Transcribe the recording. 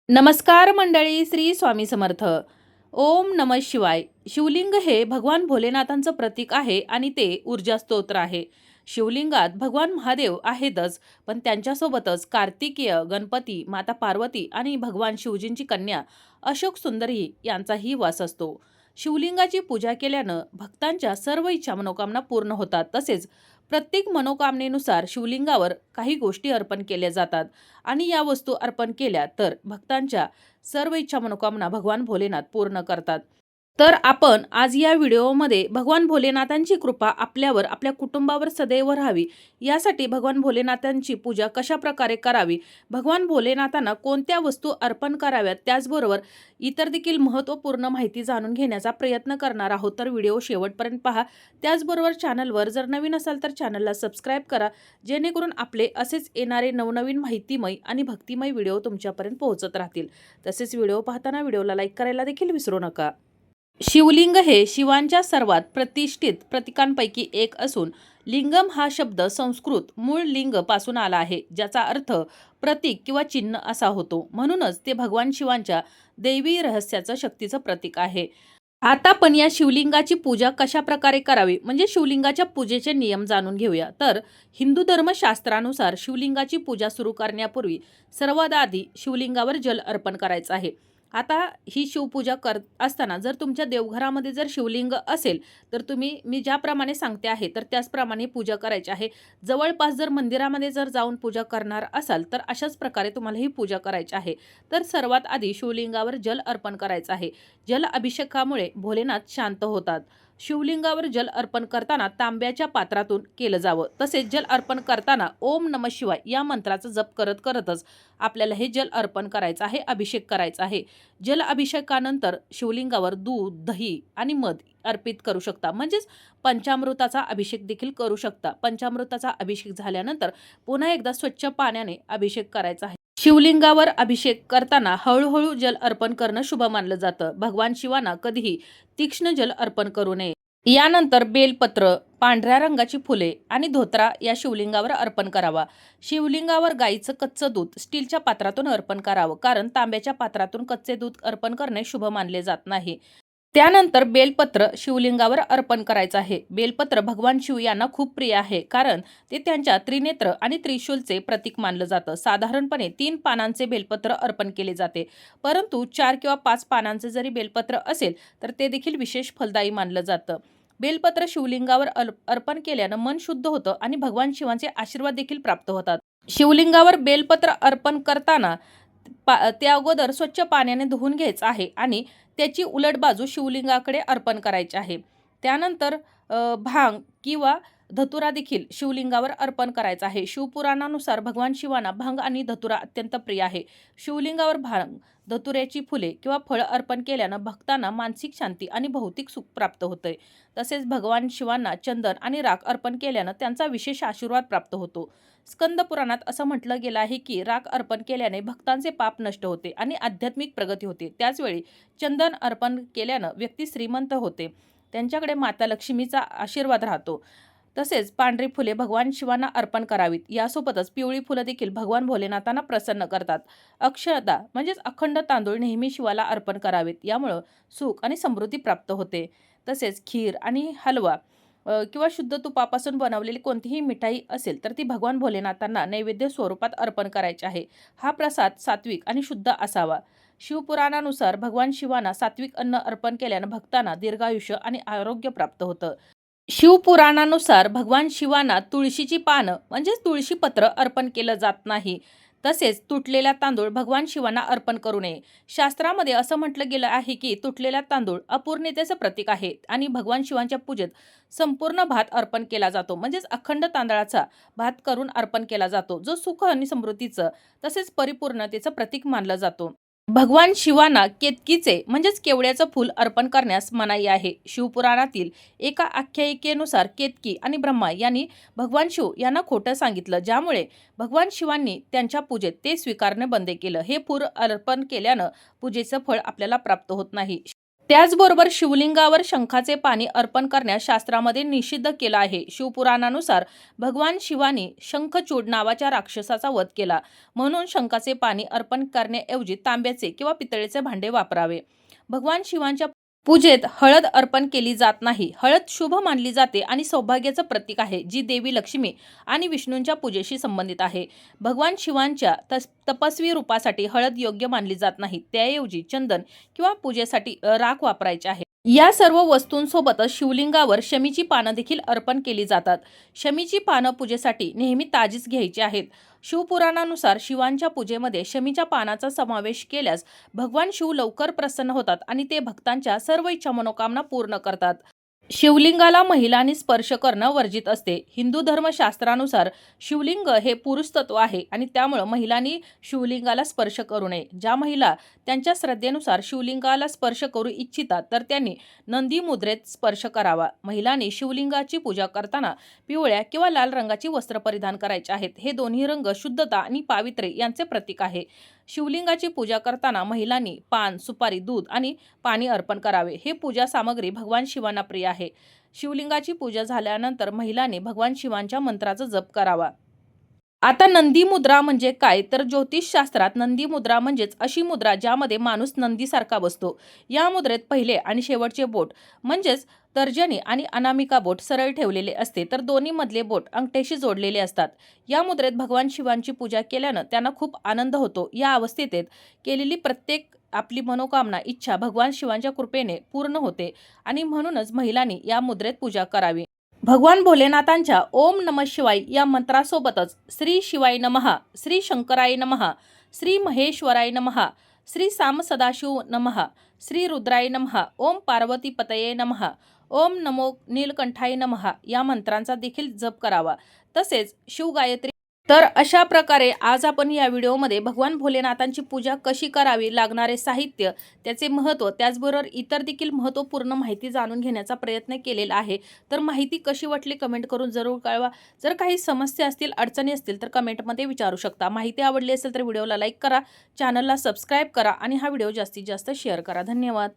नमस्कार मंडळी, श्री स्वामी समर्थ. ओम नमः शिवाय. शिवलिंग हे भगवान भोलेनाथांचं प्रतीक आहे आणि ते ऊर्जा स्तोत्र आहे. शिवलिंगात भगवान महादेव आहेतच, पण त्यांच्यासोबतच कार्तिकेय, गणपती, माता पार्वती आणि भगवान शिवजींची कन्या अशोक सुंदरी यांचाही वास असतो. शिवलिंगाची पूजा केल्यानं भक्तांच्या सर्व इच्छा मनोकामना पूर्ण होतात. तसेच प्रत्येक मनोकामनेनुसार शिवलिंगावर काही गोष्टी अर्पण केल्या जातात आणि या वस्तू अर्पण केल्या तर भक्तांच्या सर्व इच्छा मनोकामना भगवान भोलेनाथ पूर्ण करतात. तर आपण आज या व्हिडिओमध्ये भगवान भोलेनाथांची कृपा आपल्यावर, आपल्या कुटुंबावर सदैव राहावी यासाठी भगवान भोलेनाथांची पूजा कशा प्रकारे करावी, भगवान भोलेनाथांना कोणत्या वस्तू अर्पण कराव्यात, त्याचबरोबर इतर देखील महत्त्वपूर्ण माहिती जाणून घेण्याचा प्रयत्न करणार आहोत. तर व्हिडिओ शेवटपर्यंत पहा. त्याचबरोबर चॅनलवर जर नवीन असाल तर चॅनलला सबस्क्राईब करा, जेणेकरून आपले असेच येणारे नवनवीन माहितीमय आणि भक्तिमय व्हिडिओ तुमच्यापर्यंत पोहोचत राहतील. तसेच व्हिडिओ पाहताना व्हिडिओला लाईक करायला देखील विसरू नका. शिवलिंग हे शिवांच्या सर्वात प्रतिष्ठित प्रतीकांपैकी एक असून लिंगम हा शब्द संस्कृत मूळ लिंग पासून आला आहे, ज्याचा अर्थ प्रतीक किंवा चिन्ह असा होतो. म्हणूनच ते भगवान शिवांच्या दैवी रहस्याचं, शक्तीचं प्रतीक आहे. आता आपण या शिवलिंगाची पूजा कशा प्रकारे करावी, म्हणजे शिवलिंगाच्या पूजेचे नियम जाणून घेऊया. तर हिंदू धर्मशास्त्रानुसार शिवलिंगाची पूजा सुरू करण्यापूर्वी सर्वात आधी शिवलिंगावर जल अर्पण करायचं आहे. आता ही शिवपूजा करत असताना जर तुमच्या देवघरामध्ये जर शिवलिंग असेल तर मी ज्याप्रमाणे सांगते आहे तर त्याचप्रमाणे पूजा करायची आहे. जवळपास जर मंदिरामध्ये जर जाऊन पूजा करणार असाल तर अशाच प्रकारे तुम्हाला ही पूजा करायची आहे. तर सर्वात आधी शिवलिंगावर जल अर्पण करायचं आहे. जल अभिषेकामुळे भोलेनाथ शांत होतात. शिवलिंगावर जल अर्पण करताना तांब्याच्या पात्रातून केलं जावं. तसेच जल अर्पण करताना ओम नमः शिवाय या मंत्राचा जप करत करतच आपल्याला हे जल अर्पण करायचं आहे, अभिषेक करायचा आहे. जल अभिषेकानंतर शिवलिंगावर दूध, दही आणि मध अर्पित करू शकता, म्हणजेच पंचामृताचा अभिषेक देखील करू शकता. पंचामृताचा अभिषेक झाल्यानंतर पुन्हा एकदा स्वच्छ पाण्याने अभिषेक करायचा आहे. शिवलिंगावर अभिषेक करताना हळूहळू जल अर्पण करणं शुभ मानलं जातं. भगवान शिवांना कधीही तीक्ष्ण जल अर्पण करू नये. यानंतर बेलपत्र, पांढऱ्या रंगाची फुले आणि धोतरा या शिवलिंगावर अर्पण करावा. शिवलिंगावर गाईचं कच्चं दूध स्टीलच्या पात्रातून अर्पण करावं, कारण तांब्याच्या पात्रातून कच्चे दूध अर्पण करणे शुभ मानले जात नाही. त्यानंतर बेलपत्र शिवलिंगावर अर्पण करायचं आहे. बेलपत्र भगवान शिव यांना खूप प्रिय आहे, कारण ते त्यांच्या त्रिनेत्र आणि त्रिशूलचे प्रतीक मानलं जातं. साधारणपणे 3 पानांचे बेलपत्र अर्पण केले जाते, परंतु 4 किंवा 5 पानांचे जरी बेलपत्र असेल तर ते देखील विशेष फलदायी मानलं जातं. बेलपत्र शिवलिंगावर अर्पण केल्यानं मन शुद्ध होतं आणि भगवान शिवांचे आशीर्वाद देखील प्राप्त होतात. शिवलिंगावर बेलपत्र अर्पण करताना त्या अगोदर स्वच्छ पाण्याने धुवून घ्यायचं आहे आणि त्याची उलट बाजू शिवलिंगाकडे अर्पण करायची आहे. त्यानंतर भांग किंवा धतुरा देखील शिवलिंगावर अर्पण करायचा आहे. शिवपुराणानुसार भगवान शिवांना भांग आणि धतुरा अत्यंत प्रिय आहे. शिवलिंगावर भांग, धतुऱ्याची फुले किंवा फळं अर्पण केल्यानं भक्तांना मानसिक शांती आणि भौतिक सुख प्राप्त होते. तसेच भगवान शिवांना चंदन आणि राख अर्पण केल्यानं त्यांचा विशेष आशीर्वाद प्राप्त होतो. स्कंद पुराणात असं म्हटलं गेलं आहे की राख अर्पण केल्याने भक्तांचे पाप नष्ट होते आणि आध्यात्मिक प्रगती होते. त्याचवेळी चंदन अर्पण केल्यानं व्यक्ती श्रीमंत होते, त्यांच्याकडे माता लक्ष्मीचा आशीर्वाद राहतो. तसेच पांढरी फुले भगवान शिवांना अर्पण करावीत. यासोबतच पिवळी फुलं देखील भगवान भोलेनाथांना प्रसन्न करतात. अक्षता म्हणजेच अखंड तांदूळ नेहमी शिवाला अर्पण करावेत. यामुळं सुख आणि समृद्धी प्राप्त होते. तसेच खीर आणि हलवा किंवा शुद्ध तुपापासून बनवलेली कोणतीही मिठाई असेल तर ती भगवान भोलेनाथांना नैवेद्य स्वरूपात अर्पण करायची आहे. हा प्रसाद सात्विक आणि शुद्ध असावा. शिवपुराणानुसार भगवान शिवांना सात्विक अन्न अर्पण केल्यानं भक्तांना दीर्घायुष्य आणि आरोग्य प्राप्त होतं. शिवपुराणानुसार भगवान शिवांना तुळशीची पानं म्हणजेच तुळशीपत्र अर्पण केलं जात नाही. तसेच तुटलेला तांदूळ भगवान शिवांना अर्पण करू नये. शास्त्रामध्ये असं म्हटलं गेलं आहे की तुटलेला तांदूळ अपूर्णतेचं प्रतीक आहे आणि भगवान शिवांच्या पूजेत संपूर्ण भात अर्पण केला जातो, म्हणजेच अखंड तांदळाचा भात करून अर्पण केला जातो, जो सुख आणि समृद्धीचं तसेच परिपूर्णतेचं प्रतीक मानला जातो. भगवान शिवांना केतकीचे म्हणजेच केवड्याचं फूल अर्पण करण्यास मनाई आहे. शिवपुराणातील एका आख्यायिकेनुसार केतकी आणि ब्रह्मा यांनी भगवान शिव यांना खोटं सांगितलं, ज्यामुळे भगवान शिवांनी त्यांच्या पूजेत ते स्वीकारणे बंद केलं. हे फूल अर्पण केल्यानं पूजेचं फळ आपल्याला प्राप्त होत नाही. त्याचबरोबर शिवलिंगावर शंखाचे पाणी अर्पण करण्यास शास्त्रामध्ये निषिद्ध केलं आहे. शिवपुराणानुसार भगवान शिवानी शंखचूड नावाच्या राक्षसाचा वध केला, म्हणून शंखाचे पाणी अर्पण करण्याऐवजी तांब्याचे किंवा पितळेचे भांडे वापरावे. भगवान शिवांच्या पूजेत हळद अर्पण केली जात नाही. हळद शुभ मानली जाते आणि सौभाग्याचं प्रतीक आहे, जी देवी लक्ष्मी आणि विष्णूंच्या पूजेशी संबंधित आहे. भगवान शिवांच्या तपस्वी रूपासाठी हळद योग्य मानली जात नाही. त्याऐवजी चंदन किंवा पूजेसाठी राख वापरायचे आहे. या सर्व वस्तूंसोबतच शिवलिंगावर शमीची पानं देखील अर्पण केली जातात. शमीची पानं पूजेसाठी नेहमी ताजीच घ्यायची आहेत. शिवपुराणानुसार शिवांच्या पूजेमध्ये शमीच्या पानाचा समावेश केल्यास भगवान शिव लवकर प्रसन्न होतात आणि ते भक्तांच्या सर्व इच्छा मनोकामना पूर्ण करतात. शिवलिंगाला महिलांनी स्पर्श करणं वर्जित असते. हिंदू धर्मशास्त्रानुसार शिवलिंग हे पुरुष तत्व आहे आणि त्यामुळे महिलांनी शिवलिंगाला स्पर्श करू नये. ज्या महिला त्यांच्या श्रद्धेनुसार शिवलिंगाला स्पर्श करू इच्छितात तर त्यांनी नंदी मुद्रेत स्पर्श करावा. महिलांनी शिवलिंगाची पूजा करताना पिवळ्या किंवा लाल रंगाची वस्त्र परिधान करायचे आहेत. हे दोन्ही रंग शुद्धता आणि पावित्र्य यांचे प्रतीक आहे. शिवलिंगाची पूजा करताना महिलांनी पान, सुपारी, दूध आणि पाणी अर्पण करावे. हे पूजा सामग्री भगवान शिवांना प्रिय आहे. शिवलिंगाची पूजा झाल्यानंतर महिलांनी भगवान शिवांच्या मंत्राचा जप करावा. आता नंदी मुद्रा म्हणजे काय, तर ज्योतिषशास्त्रात नंदी मुद्रा म्हणजेच अशी मुद्रा ज्यामध्ये माणूस नंदीसारखा बसतो. या मुद्रेत पहिले आणि शेवटचे बोट म्हणजेच तर्जनी आणि अनामिका बोट सरळ ठेवलेले असते, तर दोन्ही मधले बोट अंगठ्याशी जोडलेले असतात. या मुद्रेत भगवान शिवांची पूजा केल्यानं त्यांना खूप आनंद होतो. या अवस्थेत केलेली प्रत्येक आपली मनोकामना, इच्छा भगवान शिवांच्या कृपेने पूर्ण होते आणि म्हणूनच महिलांनी या मुद्रेत पूजा करावी. भगवान भोलेनाथांच्या ओम नमः शिवाय या मंत्रासोबतच श्री शिवाय नमः, श्री शंकराय नमः, श्री महेश्वराय नमः, श्री साम सदाशिव नमः, श्री रुद्राय नमः, ओम पार्वतीपतये नमः, ओम नमो नीलकंठाय नमः या मंत्रांचा देखील जप करावा. तसेच शिवगायत्री. तर अशा प्रकारे आज आपण या व्हिडिओमध्ये भगवान भोलेनाथांची पूजा कशी करावी, लागणारे साहित्य, त्याचे महत्त्व, त्याचबरोबर इतर देखील महत्त्वपूर्ण माहिती जाणून घेण्याचा प्रयत्न केलेला आहे. तर माहिती कशी वाटली कमेंट करून जरूर कळवा. जर काही समस्या असतील, अडचणी असतील तर कमेंटमध्ये विचारू शकता. माहिती आवडली असेल तर व्हिडिओला लाईक करा, चॅनलला सबस्क्राईब करा आणि हा व्हिडिओ जास्तीत जास्त शेअर करा. धन्यवाद.